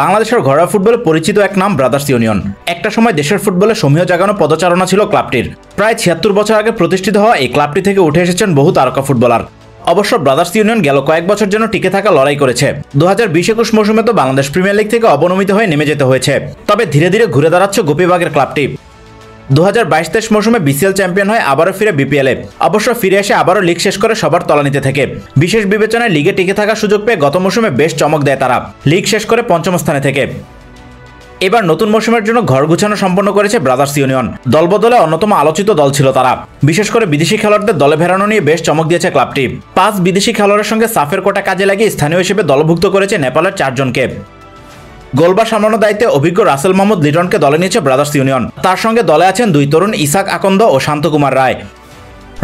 বাংলাদেশের ঘরোয়া ফুটবলে পরিচিত এক নাম ব্রাদার্স ইউনিয়ন। একটা সময় দেশের ফুটবলে সমীহ জাগানো পদচারণা ছিল ক্লাবটির। প্রায় ৭৬ বছর আগে প্রতিষ্ঠিত হওয়া এই ক্লাবটি থেকে উঠে এসেছেন বহু তারকা ফুটবলার। অবশ্য ব্রাদার্স ইউনিয়ন গেল কয়েক বছর জন্য টিকে থাকা লড়াই করেছে। ২০২০-২১ মৌসুমে তো বাংলাদেশ প্রিমিয়ার লিগ থেকে অবনমিত হয়ে নেমে যেতে হয়েছে। তবে ধীরে ধীরে ঘুরে দাঁড়াচ্ছে গোপীবাগের ক্লাবটি। ২০২২-২৩ মৌসুমে বিসিএল চ্যাম্পিয়ন হয়ে আবারও ফিরে বিপিএলে। অবশ্য ফিরে এসে আবারও লিগ শেষ করে সবার তলানিতে থেকে বিশেষ বিবেচনায় লিগে টিকে থাকার সুযোগ পেয়ে গত মৌসুমে বেশ চমক দেয় তারা, লিগ শেষ করে পঞ্চম স্থানে থেকে। এবার নতুন মৌসুমের জন্য ঘর গুছানো সম্পন্ন করেছে ব্রাদার্স ইউনিয়ন। দলবদলে অন্যতম আলোচিত দল ছিল তারা। বিশেষ করে বিদেশি খেলোয়াড়দের দলে ফেরানো নিয়ে বেশ চমক দিয়েছে ক্লাবটি। ৫ বিদেশি খেলোয়াড়ের সঙ্গে সাফের কোটা কাজে লাগিয়ে স্থানীয় হিসেবে দলভুক্ত করেছে নেপালের ৪ জনকে। গোলবার সামলানোর দায়িত্বে অভিজ্ঞ রাসেল মাহমুদ লিটনকে দলে নিয়েছে ব্রাদার্স ইউনিয়ন। তার সঙ্গে দলে আছেন ২ তরুণ ইসাক আকন্দ ও শান্তকুমার রায়।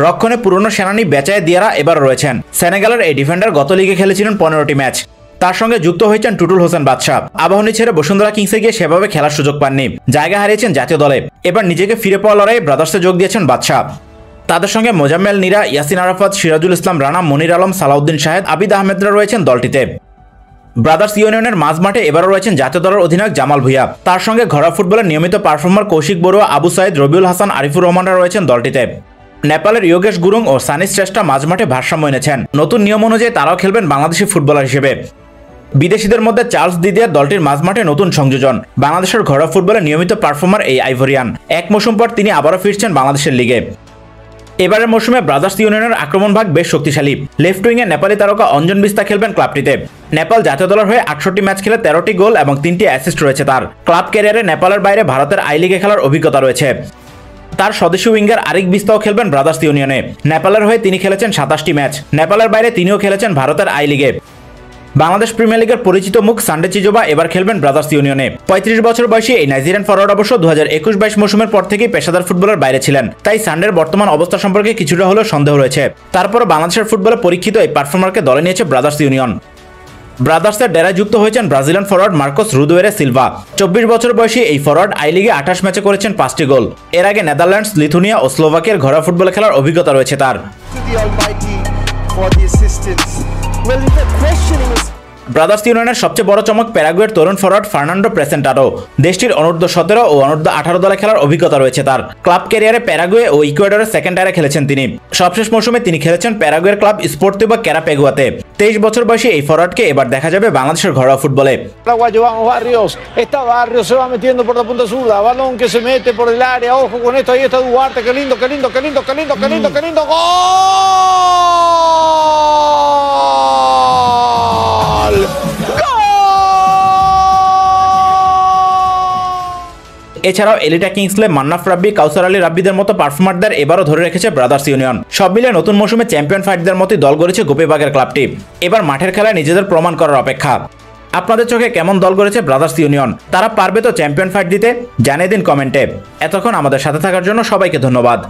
রক্ষণে পুরনো সেনানী বেচায় দিয়ারা এবার রয়েছেন। সেনেগালের এই ডিফেন্ডার গত লিগে খেলেছিলেন ১৫টি ম্যাচ। তার সঙ্গে যুক্ত হয়েছেন টুটুল হোসেন বাদশা। আবাহনী ছেড়ে বসুন্ধরা কিংসে গিয়ে সেভাবে খেলার সুযোগ পাননি, জায়গা হারিয়েছেন জাতীয় দলে। এবার নিজেকে ফিরে পাওয়া লড়াইয়ে ব্রাদার্সে যোগ দিয়েছেন বাদশা। তাদের সঙ্গে মোজাম্মেল নীরা, ইয়াসিন আরাফাত, সিরাজুল ইসলাম রানা, মনির আলম, সালাউদ্দিন শাহেদ, আবিদ আহমেদরা রয়েছেন দলটিতে। ব্রাদার্স ইউনিয়নের মাঝমাঠে এবারও রয়েছেন জাতীয় দলের অধিনায়ক জামাল ভুঁইয়া। তার সঙ্গে ঘরোয়া ফুটবলের নিয়মিত পারফর্মার কৌশিক বড়ুয়া, আবু সাইদ, রবিউল হাসান, আরিফুর রহমানরা রয়েছেন দলটিতে। নেপালের যোগেশ গুরুং ও সানি শ্রেষ্ঠ মাঝমাঠে ভারসাম্য এনেছেন। নতুন নিয়ম অনুযায়ী তারাও খেলবেন বাংলাদেশি ফুটবলার হিসেবে। বিদেশিদের মধ্যে চার্লস দিদিয়ার দলটির মাঝমাঠে নতুন সংযোজন। বাংলাদেশের ঘরোয়া ফুটবলে নিয়মিত পারফর্মার এই আইভরিয়ান। এক মৌসুম পর তিনি আবারও ফিরছেন বাংলাদেশের লিগে। এবারের মৌসুমে ব্রাদার্স ইউনিয়নের আক্রমণ ভাগ বেশ শক্তিশালী। লেফট উইংয়ে নেপালি তারকা অঞ্জন বিস্তা খেলবেন ক্লাবটিতে। নেপাল জাতীয় দলের হয়ে ৬৮ ম্যাচ খেলে ১৩টি গোল এবং ৩টি অ্যাসিস্ট রয়েছে তার। ক্লাব ক্যারিয়ারে নেপালের বাইরে ভারতের আই লিগে খেলার অভিজ্ঞতা রয়েছে তার। স্বদেশী উইঙ্গার আরিক বিস্তাও খেলবেন ব্রাদার্স ইউনিয়নে। নেপালের হয়ে তিনি খেলেছেন ২৭টি ম্যাচ। নেপালের বাইরে তিনিও খেলেছেন ভারতের আই লিগে। বাংলাদেশ প্রিমিয়ার লিগের পরিচিত মুখ সান্ডে চিজোবা এবার খেলবেন ব্রাদার্স ইউনিয়নে। ৩৫ বছর বয়সী এই নাইজেরিয়ান ফরওয়ার্ড অবশ্য ২০২১-২২ মৌসুমের পর থেকেই পেশাদার ফুটবলের বাইরে ছিলেন। তাই সান্ডের বর্তমান অবস্থা সম্পর্কে কিছুটা হলেও সন্দেহ রয়েছে। তারপরও বাংলাদেশের ফুটবলে পরীক্ষিত এই পারফর্মারকে দলে নিয়েছে ব্রাদার্স ইউনিয়ন। ব্রাদার্সের ডেরায় যুক্ত হয়েছেন ব্রাজিলিয়ান ফরওয়ার্ড মার্কোস রুদোয়েরে সিলভা। ২৪ বছর বয়সী এই ফরওয়ার্ড আই লিগে ২৮ ম্যাচে করেছেন ৫টি গোল। এর আগে নেদারল্যান্ডস, লিথুনিয়া ও স্লোভাকিয়ার ঘরোয়া ফুটবলে খেলার অভিজ্ঞতা রয়েছে তার। ব্রাদার্স ইউনিয়নের সবচেয়ে বড় চমক প্যারাগুয়ের তরুণ ফরওয়ার্ড ফার্নান্ডো প্রেসেন্টাডো। দেশটির অনূর্ধ্ব-১৭ ও অনূর্ধ্ব-১৮ দলে খেলার অভিজ্ঞতা রয়েছে তার। ক্লাব ক্যারিয়ারে প্যারাগুয়ে ও ইকুয়েডরের সেকেন্ড টায়ারে খেলেছেন তিনি। সবশেষ মৌসুমে তিনি খেলেছেন প্যারাগুয়ের ক্লাব স্পোর্টিভো ক্যারাপেগুয়াতে। ২৩ বছর বয়সী এই ফরওয়ার্ডকে এবার দেখা যাবে বাংলাদেশের ঘরোয়া ফুটবলে। এছাড়াও এলিটা কিংসলে, মান্নাফ রাব্বি, কাউসার আলী রাব্বিদের মতো পারফর্মারদের এবারও ধরে রেখেছে ব্রাদার্স ইউনিয়ন। সব মিলে নতুন মৌসুমে চ্যাম্পিয়ন ফাইটদের মতোই দল গড়েছে গোপীবাগের ক্লাবটি। এবার মাঠের খেলায় নিজেদের প্রমাণ করার অপেক্ষা। আপনাদের চোখে কেমন দল গড়েছে ব্রাদার্স ইউনিয়ন? তারা পারবে তো চ্যাম্পিয়ন ফাইট দিতে? জানিয়ে দিন কমেন্টে। এতক্ষণ আমাদের সাথে থাকার জন্য সবাইকে ধন্যবাদ।